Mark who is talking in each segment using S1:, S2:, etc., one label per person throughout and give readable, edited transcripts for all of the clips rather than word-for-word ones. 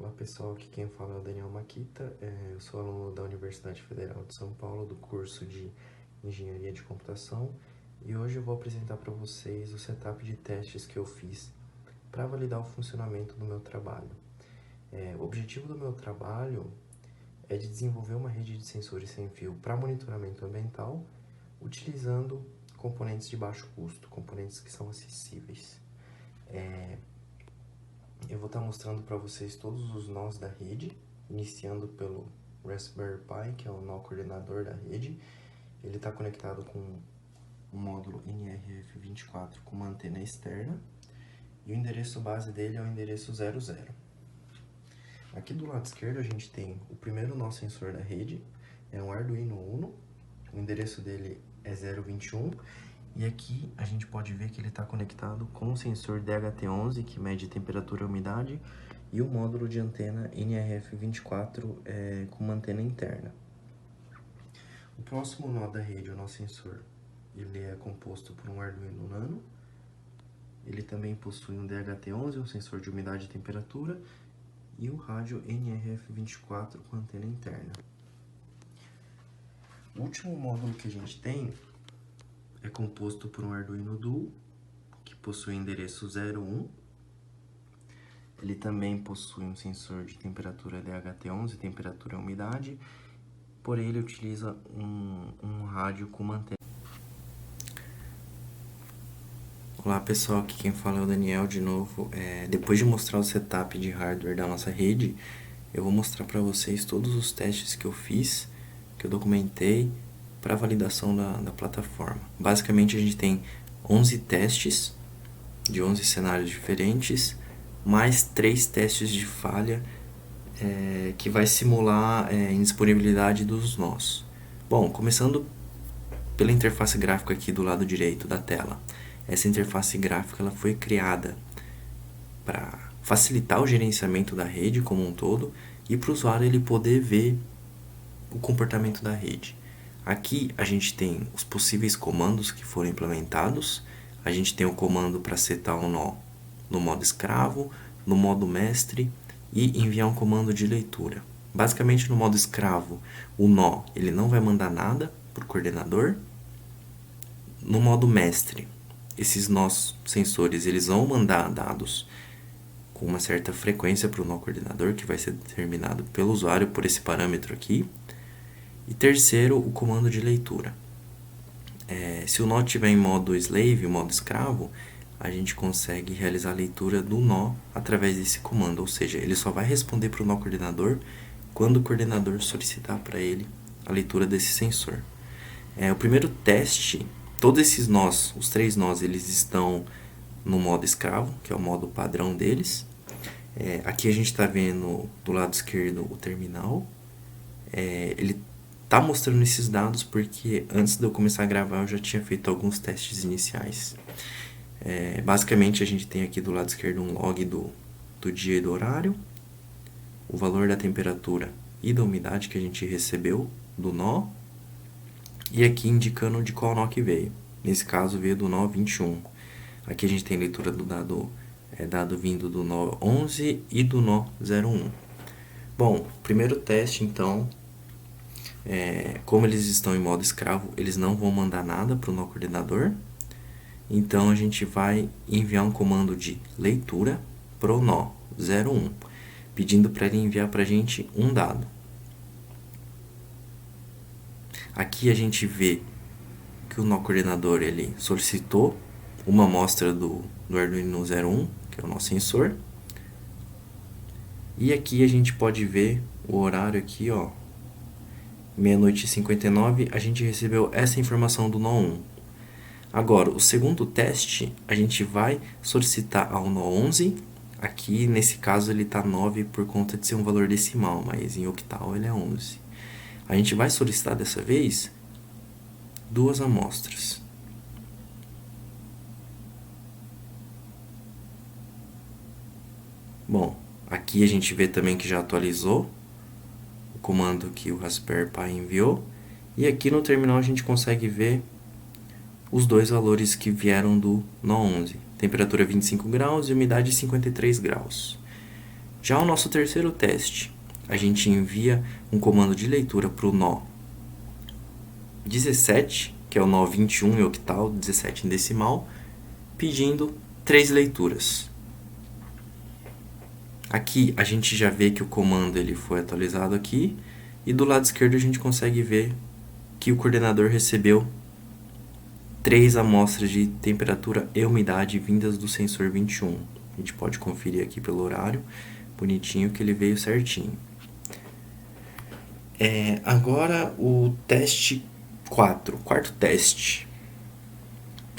S1: Olá pessoal, aqui quem fala é o Daniel Maquita, eu sou aluno da Universidade Federal de São Paulo do curso de Engenharia de Computação e hoje eu vou apresentar para vocês o setup de testes que eu fiz para validar o funcionamento do meu trabalho. O objetivo do meu trabalho é de desenvolver uma rede de sensores sem fio para monitoramento ambiental utilizando componentes de baixo custo, componentes que são acessíveis. Eu vou estar mostrando para vocês todos os nós da rede, iniciando pelo Raspberry Pi, que é o nó coordenador da rede. Ele está conectado com um módulo NRF24 com uma antena externa e o endereço base dele é o endereço 00. Aqui do lado esquerdo a gente tem o primeiro nó sensor da rede, é um Arduino Uno, o endereço dele é 021. E aqui a gente pode ver que ele está conectado com o sensor DHT11, que mede temperatura e umidade, e o módulo de antena NRF24 com uma antena interna. O próximo nó da rede, o nó sensor, ele é composto por um Arduino Nano. Ele também possui um DHT11, um sensor de umidade e temperatura, e o rádio NRF24 com antena interna. O último módulo que a gente tem é composto por um Arduino Duo, que possui o endereço 01. Ele também possui um sensor de temperatura DHT11, temperatura e umidade, porém ele utiliza um rádio com uma antena. Olá pessoal, aqui quem fala é o Daniel de novo. Depois de mostrar o setup de hardware da nossa rede, eu vou mostrar para vocês todos os testes que eu fiz, que eu documentei, para validação da plataforma. Basicamente a gente tem 11 testes de 11 cenários diferentes, mais 3 testes de falha que vai simular a indisponibilidade dos nós. Bom, começando pela interface gráfica aqui do lado direito da tela. Essa interface gráfica ela foi criada para facilitar o gerenciamento da rede como um todo e para o usuário ele poder ver o comportamento da rede. Aqui a gente tem os possíveis comandos que foram implementados. A gente tem o comando para setar um nó no modo escravo, no modo mestre e enviar um comando de leitura. Basicamente no modo escravo, o nó ele não vai mandar nada para o coordenador. No modo mestre, esses nós sensores eles vão mandar dados com uma certa frequência para o nó coordenador, que vai ser determinado pelo usuário por esse parâmetro aqui. E terceiro, o comando de leitura. Se o nó estiver em modo slave, modo escravo, a gente consegue realizar a leitura do nó através desse comando, ou seja, ele só vai responder para o nó coordenador quando o coordenador solicitar para ele a leitura desse sensor. O primeiro teste, todos esses nós, os 3 nós, eles estão no modo escravo, que é o modo padrão deles. Aqui a gente está vendo do lado esquerdo o terminal. Ele tá mostrando esses dados porque antes de eu começar a gravar eu já tinha feito alguns testes iniciais. Basicamente a gente tem aqui do lado esquerdo um log do dia e do horário, o valor da temperatura e da umidade que a gente recebeu do nó, e aqui indicando de qual nó que veio. Nesse caso veio do nó 21. Aqui a gente tem leitura do dado vindo do nó 11 e do nó 01. Bom, primeiro teste então. Como eles estão em modo escravo, eles não vão mandar nada para o nó coordenador. Então a gente vai enviar um comando de leitura para o nó 01, pedindo para ele enviar para a gente um dado. Aqui a gente vê que o nó coordenador ele solicitou uma amostra do Arduino 01, que é o nosso sensor. E aqui a gente pode ver o horário aqui, ó. 00:59, a gente recebeu essa informação do nó 1. Agora, o segundo teste, a gente vai solicitar ao nó 11. Aqui, nesse caso, ele está 9 por conta de ser um valor decimal, mas em octal ele é 11. A gente vai solicitar dessa vez 2 amostras. Bom, aqui a gente vê também que já atualizou comando que o Raspberry Pi enviou, e aqui no terminal a gente consegue ver os 2 valores que vieram do nó 11, temperatura 25 graus e umidade 53 graus. Já o nosso terceiro teste, a gente envia um comando de leitura para o nó 17, que é o nó 21 em octal, 17 em decimal, pedindo 3 leituras. Aqui a gente já vê que o comando ele foi atualizado aqui, e do lado esquerdo a gente consegue ver que o coordenador recebeu 3 amostras de temperatura e umidade vindas do sensor 21. A gente pode conferir aqui pelo horário, bonitinho que ele veio certinho. Agora o teste 4, quarto teste.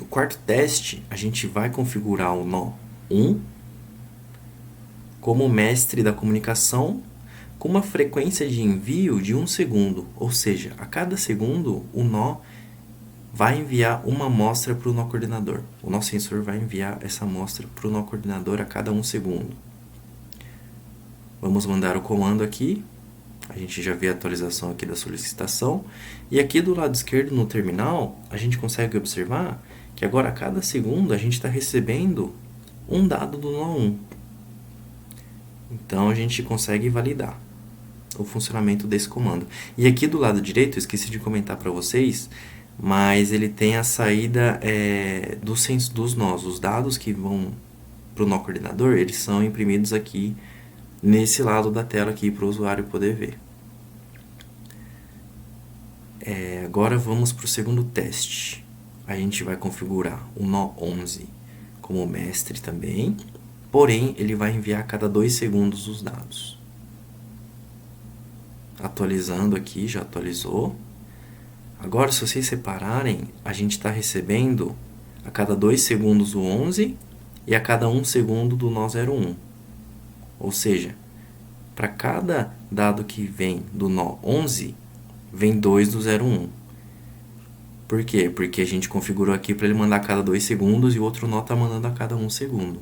S1: O quarto teste, a gente vai configurar o nó 1 como mestre da comunicação com uma frequência de envio de 1 segundo, ou seja, a cada segundo o nó vai enviar uma amostra para o nó coordenador. O nosso sensor vai enviar essa amostra para o nó coordenador a cada 1 segundo. Vamos mandar o comando aqui. A gente já vê a atualização aqui da solicitação. E aqui do lado esquerdo no terminal, a gente consegue observar que agora a cada segundo a gente está recebendo um dado do nó 1. Então a gente consegue validar o funcionamento desse comando. E aqui do lado direito, eu esqueci de comentar para vocês, mas ele tem a saída dos nós. Os dados que vão para o nó coordenador, eles são imprimidos aqui nesse lado da tela aqui para o usuário poder ver. Agora vamos para o segundo teste. A gente vai configurar o nó 11 como mestre também, porém ele vai enviar a cada 2 segundos os dados. Atualizando aqui, já atualizou. Agora, se vocês separarem, a gente está recebendo a cada 2 segundos o 11 e a cada 1 segundo do nó 01. Ou seja, para cada dado que vem do nó 11, vem 2 do 01. Por quê? Porque a gente configurou aqui para ele mandar a cada 2 segundos e o outro nó está mandando a cada 1 segundo.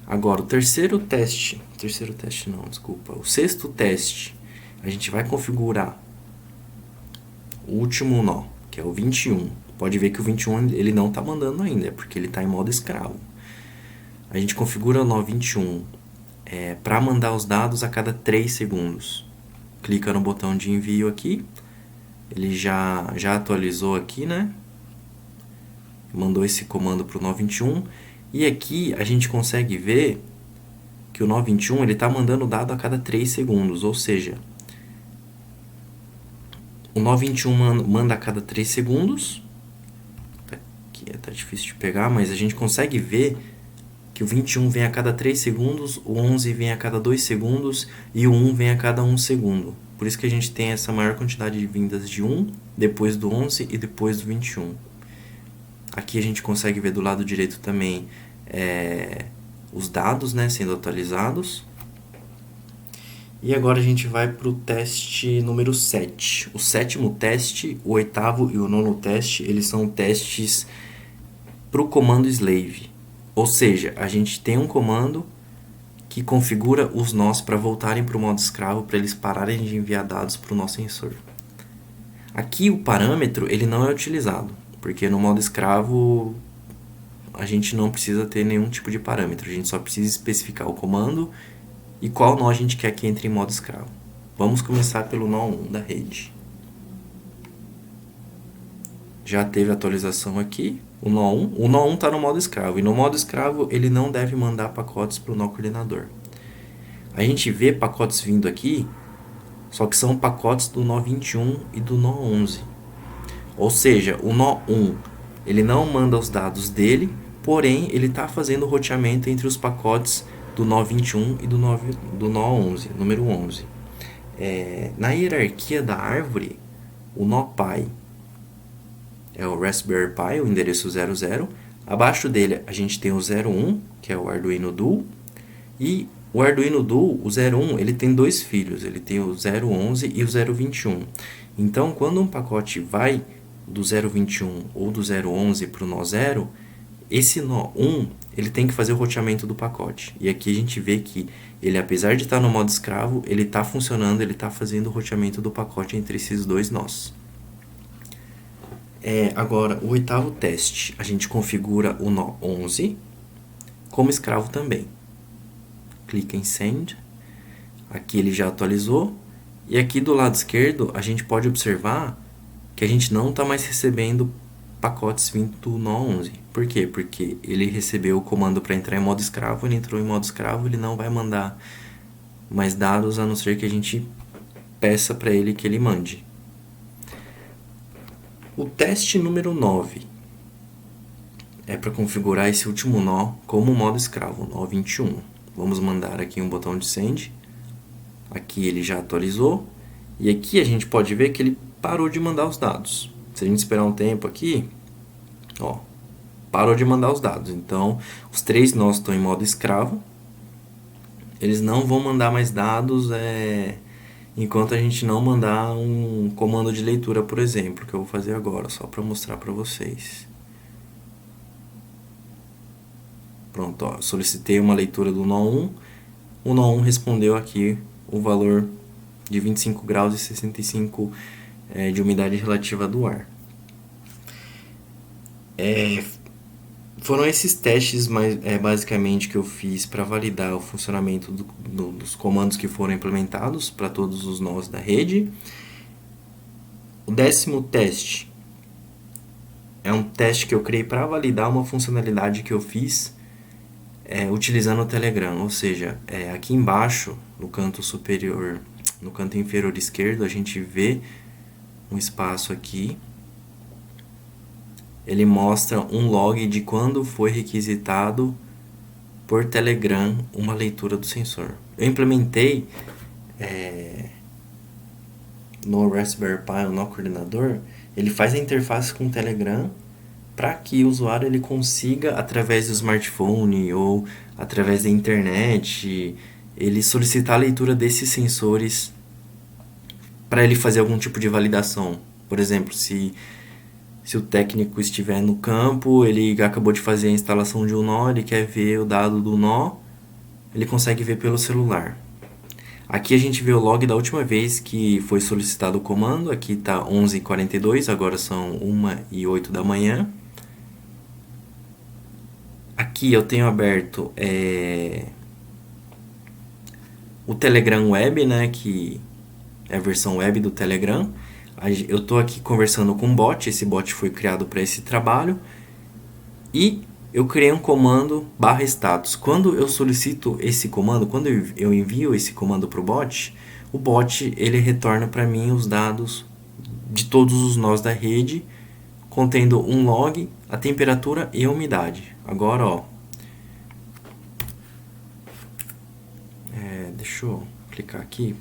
S1: Agora, o sexto teste, a gente vai configurar o último nó, que é o 21. Pode ver que o 21 ele não está mandando ainda, porque ele está em modo escravo. A gente configura o nó 21 para mandar os dados a cada 3 segundos. Clica no botão de envio aqui, ele já atualizou aqui, né? Mandou esse comando para o nó 21. E aqui a gente consegue ver que o nó 21 está mandando o dado a cada 3 segundos, ou seja, o nó 21 manda a cada 3 segundos. Aqui tá difícil de pegar, mas a gente consegue ver que o 21 vem a cada 3 segundos, o 11 vem a cada 2 segundos e o 1 vem a cada 1 segundo. Por isso que a gente tem essa maior quantidade de vindas de 1, depois do 11 e depois do 21. Aqui a gente consegue ver do lado direito também os dados, né, sendo atualizados. E agora a gente vai para o teste número 7. O sétimo teste, o oitavo e o nono teste, eles são testes para o comando slave. Ou seja, a gente tem um comando que configura os nós para voltarem para o modo escravo, para eles pararem de enviar dados para o nosso sensor. Aqui o parâmetro ele não é utilizado, porque no modo escravo a gente não precisa ter nenhum tipo de parâmetro, a gente só precisa especificar o comando e qual nó a gente quer que entre em modo escravo. Vamos começar pelo nó 1 da rede. Já teve atualização aqui, o nó 1. O nó 1 está no modo escravo, e no modo escravo ele não deve mandar pacotes para o nó coordenador. A gente vê pacotes vindo aqui, só que são pacotes do nó 21 e do nó 11. Ou seja, o nó 1 ele não manda os dados dele, porém ele está fazendo o roteamento entre os pacotes do nó 21 e do nó 11, número 11. Na hierarquia da árvore, o nó pai é o Raspberry Pi, o endereço 00. Abaixo dele a gente tem o 01, que é o Arduino Duo. E o Arduino Duo, o 01, ele tem 2 filhos, ele tem o 011 e o 021. Então, quando um pacote vai do 021 ou do 011 para o nó 0, esse nó 1 ele tem que fazer o roteamento do pacote. E aqui a gente vê que ele, apesar de estar no modo escravo, ele está funcionando, ele está fazendo o roteamento do pacote entre esses 2 nós. Agora, o oitavo teste, a gente configura o nó 11 como escravo também. clica em Send. Aqui ele já atualizou. E aqui do lado esquerdo a gente pode observar que a gente não está mais recebendo pacotes vindo do nó 11. Por quê? Porque ele recebeu o comando para entrar em modo escravo, ele entrou em modo escravo, ele não vai mandar mais dados a não ser que a gente peça para ele que ele mande. O teste número 9 é para configurar esse último nó como modo escravo, nó 21. Vamos mandar aqui um botão de send. Aqui ele já atualizou. E aqui a gente pode ver que ele parou de mandar os dados. Se a gente esperar um tempo aqui, ó, parou de mandar os dados. Então, os 3 nós estão em modo escravo. Eles não vão mandar mais dados enquanto a gente não mandar um comando de leitura, por exemplo, que eu vou fazer agora, só para mostrar para vocês. Pronto, ó, solicitei uma leitura do nó 1. O nó 1 respondeu aqui o valor de 25 graus e 65 de umidade relativa do ar. Foram esses testes basicamente que eu fiz para validar o funcionamento dos comandos que foram implementados para todos os nós da rede. O 10º teste é um teste que eu criei para validar uma funcionalidade que eu fiz utilizando o Telegram, ou seja, aqui embaixo, no canto superior, no canto inferior esquerdo, a gente vê um espaço aqui. Ele mostra um log de quando foi requisitado por Telegram uma leitura do sensor. Eu implementei no Raspberry Pi, no coordenador, ele faz a interface com o Telegram para que o usuário ele consiga, através do smartphone ou através da internet, ele solicitar a leitura desses sensores para ele fazer algum tipo de validação. Por exemplo, se o técnico estiver no campo, ele acabou de fazer a instalação de um nó, ele quer ver o dado do nó, ele consegue ver pelo celular. Aqui a gente vê o log da última vez que foi solicitado o comando, aqui está 11h42, agora são 1h08 da manhã. Aqui eu tenho aberto o Telegram Web, né, que é a versão web do Telegram. Eu estou aqui conversando com um bot, esse bot foi criado para esse trabalho. E eu criei um comando /status. Quando eu solicito esse comando, quando eu envio esse comando para o bot ele retorna para mim os dados de todos os nós da rede, contendo um log, a temperatura e a umidade. Agora, ó, deixa eu clicar aqui.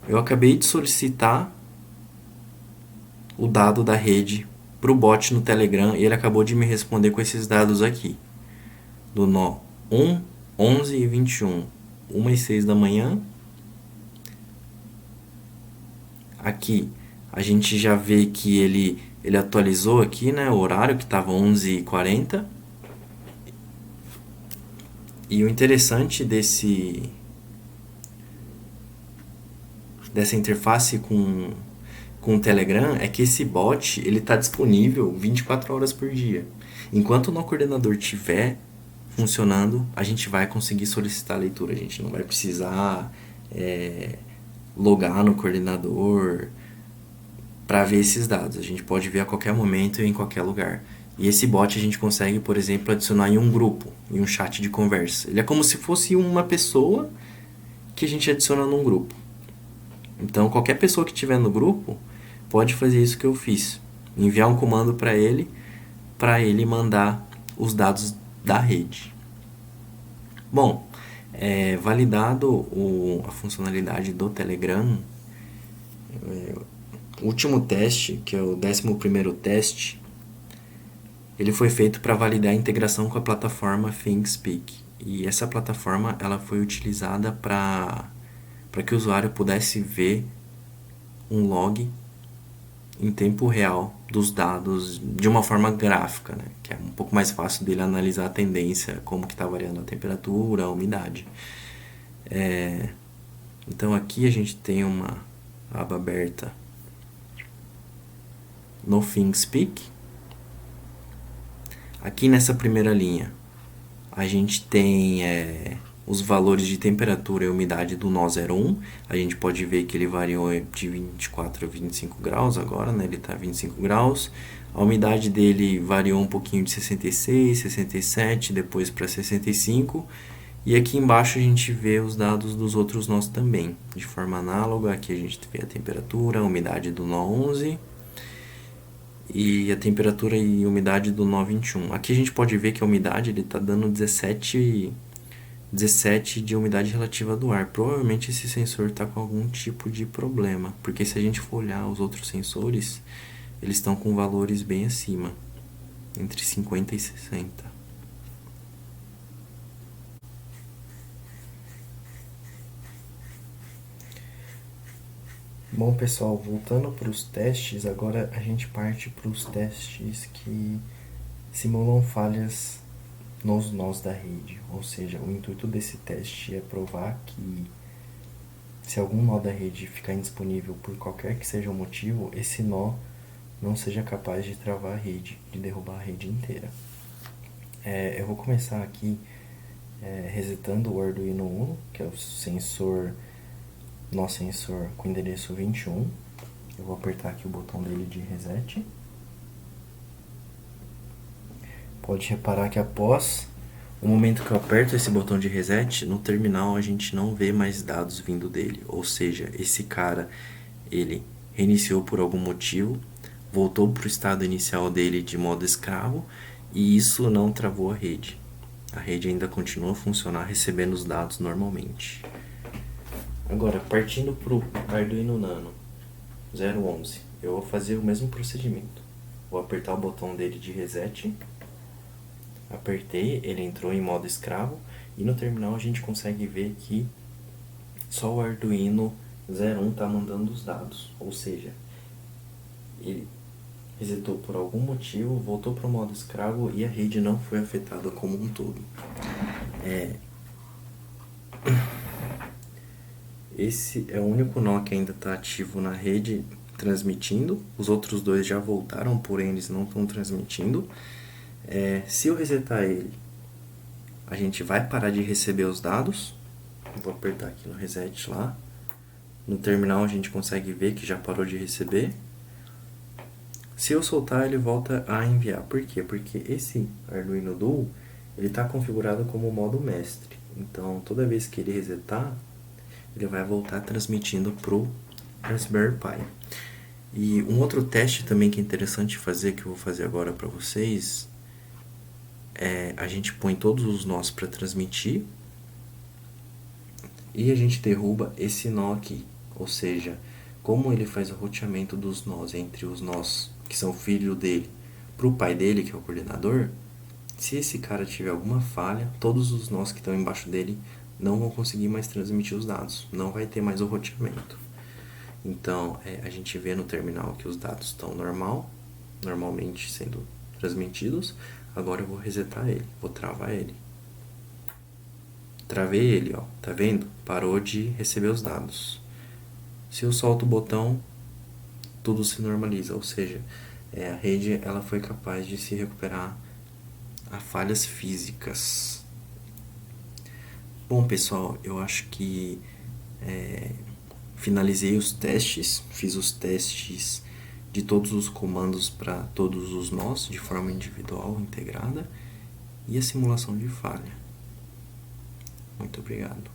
S1: Eu acabei de solicitar o dado da rede para o bot no Telegram e ele acabou de me responder com esses dados aqui. Do nó 1, 11 e 21, 1h06 da manhã. Aqui a gente já vê que ele atualizou aqui, né, o horário que estava 11h40. E o interessante dessa interface com o Telegram é que esse bot ele está disponível 24 horas por dia. Enquanto o nó coordenador estiver funcionando, a gente vai conseguir solicitar a leitura. A gente não vai precisar logar no coordenador para ver esses dados. A gente pode ver a qualquer momento e em qualquer lugar. E esse bot a gente consegue, por exemplo, adicionar em um grupo, em um chat de conversa. Ele é como se fosse uma pessoa que a gente adiciona num grupo. Então, qualquer pessoa que estiver no grupo pode fazer isso que eu fiz. Enviar um comando para ele mandar os dados da rede. Bom, validado a funcionalidade do Telegram, o último teste, que é o 11º teste, ele foi feito para validar a integração com a plataforma ThinkSpeak. E essa plataforma ela foi utilizada para que o usuário pudesse ver um log em tempo real dos dados de uma forma gráfica, né? Que é um pouco mais fácil dele analisar a tendência, como que está variando a temperatura, a umidade. Então aqui a gente tem uma aba aberta no ThinkSpeak. Aqui nessa primeira linha A gente tem os valores de temperatura e umidade do nó 01. A gente pode ver que ele variou de 24 a 25 graus agora, né? Ele está 25 graus. A umidade dele variou um pouquinho de 66, 67, depois para 65. E aqui embaixo a gente vê os dados dos outros nós também, de forma análoga. Aqui a gente vê a temperatura, a umidade do nó 11 e a temperatura e umidade do nó 21. Aqui a gente pode ver que a umidade está dando 17 de umidade relativa do ar. Provavelmente esse sensor está com algum tipo de problema, porque se a gente for olhar os outros sensores, eles estão com valores bem acima, entre 50 e 60. Bom, pessoal, voltando para os testes, agora a gente parte para os testes que simulam falhas nos nós da rede. Ou seja, o intuito desse teste é provar que se algum nó da rede ficar indisponível por qualquer que seja o motivo, esse nó não seja capaz de travar a rede, de derrubar a rede inteira. Eu vou começar aqui resetando o Arduino Uno, que é o sensor, nosso sensor com endereço 21. Eu vou apertar aqui o botão dele de reset. Pode reparar que após o momento que eu aperto esse botão de reset, no terminal a gente não vê mais dados vindo dele. Ou seja, esse cara, ele reiniciou por algum motivo, voltou para o estado inicial dele de modo escravo, e isso não travou a rede. A rede ainda continua a funcionar recebendo os dados normalmente. Agora, partindo para o Arduino Nano 011, eu vou fazer o mesmo procedimento. Vou apertar o botão dele de reset. Apertei, ele entrou em modo escravo, e no terminal a gente consegue ver que só o Arduino 01 está mandando os dados. Ou seja, ele resetou por algum motivo, voltou para o modo escravo e a rede não foi afetada como um todo. Esse é o único nó que ainda está ativo na rede transmitindo. Os outros dois já voltaram, porém eles não estão transmitindo. Se eu resetar ele, a gente vai parar de receber os dados. Vou apertar aqui no reset lá. No terminal a gente consegue ver que já parou de receber. Se eu soltar, ele volta a enviar. Por quê? Porque esse Arduino Duo, ele está configurado como modo mestre. Então, toda vez que ele resetar, ele vai voltar transmitindo para o Raspberry Pi. E um outro teste também que é interessante fazer, que eu vou fazer agora para vocês, a gente põe todos os nós para transmitir e a gente derruba esse nó aqui. Ou seja, como ele faz o roteamento dos nós entre os nós que são filho dele para o pai dele, que é o coordenador, se esse cara tiver alguma falha, todos os nós que estão embaixo dele não vão conseguir mais transmitir os dados, não vai ter mais o roteamento. Então, a gente vê no terminal que os dados estão normalmente sendo transmitidos. Agora eu vou resetar ele, vou travar ele. Travei ele, ó, tá vendo? Parou de receber os dados. Se eu solto o botão, tudo se normaliza, ou seja, a rede ela foi capaz de se recuperar a falhas físicas. Bom, pessoal, eu acho que finalizei os testes, fiz os testes de todos os comandos para todos os nós de forma individual, integrada, e a simulação de falha. Muito obrigado.